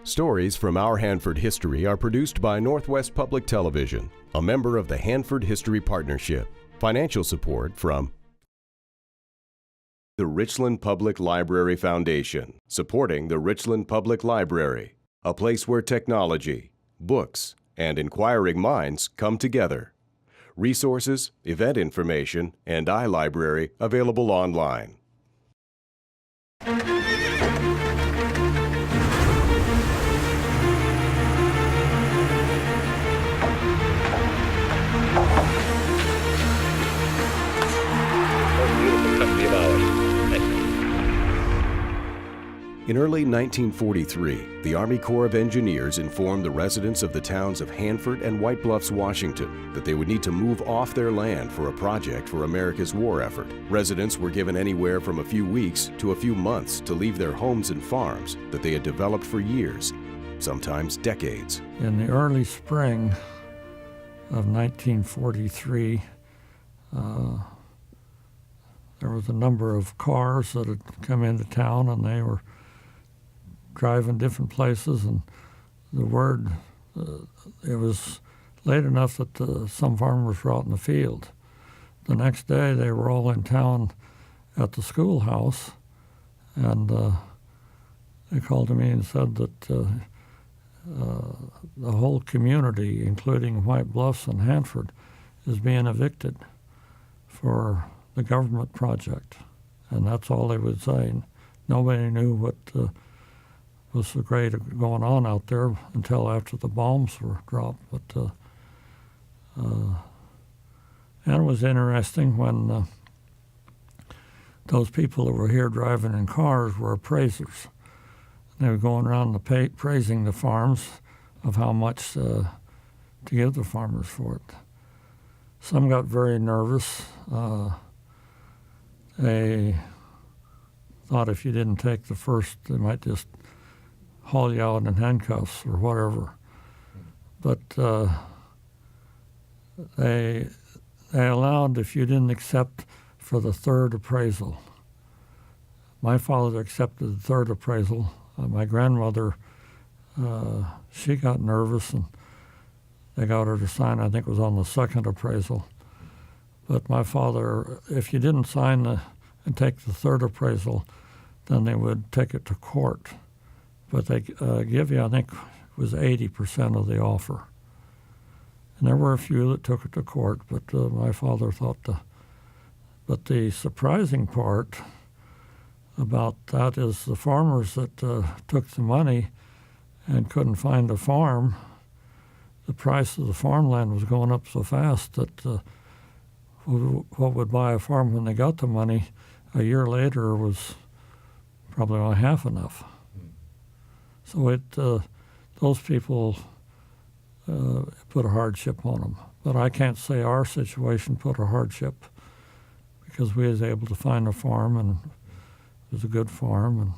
Stories from our Hanford history are produced by Northwest Public Television, a member of the Hanford History Partnership. Financial support from the Richland Public Library Foundation, supporting the Richland Public Library, a place where technology, books, and inquiring minds come together. Resources, event information, and iLibrary available online. In early 1943, the Army Corps of Engineers informed the residents of the towns of Hanford and White Bluffs, Washington, that they would need to move off their land for a project for America's war effort. Residents were given anywhere from a few weeks to a few months to leave their homes and farms that they had developed for years, sometimes decades. In the early spring of 1943, there was a number of cars that had come into town, and they were driving different places, and the word, it was late enough that some farmers were out in the field. The next day they were all in town at the schoolhouse, and they called to me and said that the whole community, including White Bluffs and Hanford, is being evicted for the government project. And that's all they would say. Nobody knew what was so great going on out there until after the bombs were dropped. But and it was interesting when those people that were here driving in cars were appraisers. They were going around praising the farms of how much to give the farmers for it. Some got very nervous. They thought if you didn't take the first, they might just haul you out in handcuffs or whatever. But they allowed, if you didn't accept, for the third appraisal. My father accepted the third appraisal. My grandmother, she got nervous, and they got her to sign, I think it was on the second appraisal. But my father, if you didn't sign and take the third appraisal, then they would take it to court. But they give you, I think, it was 80% of the offer. And there were a few that took it to court, but my father thought But the surprising part about that is the farmers that took the money and couldn't find a farm, the price of the farmland was going up so fast that what would buy a farm when they got the money a year later was probably only half enough. So those people put a hardship on them. But I can't say our situation put a hardship, because we was able to find a farm, and it was a good farm, and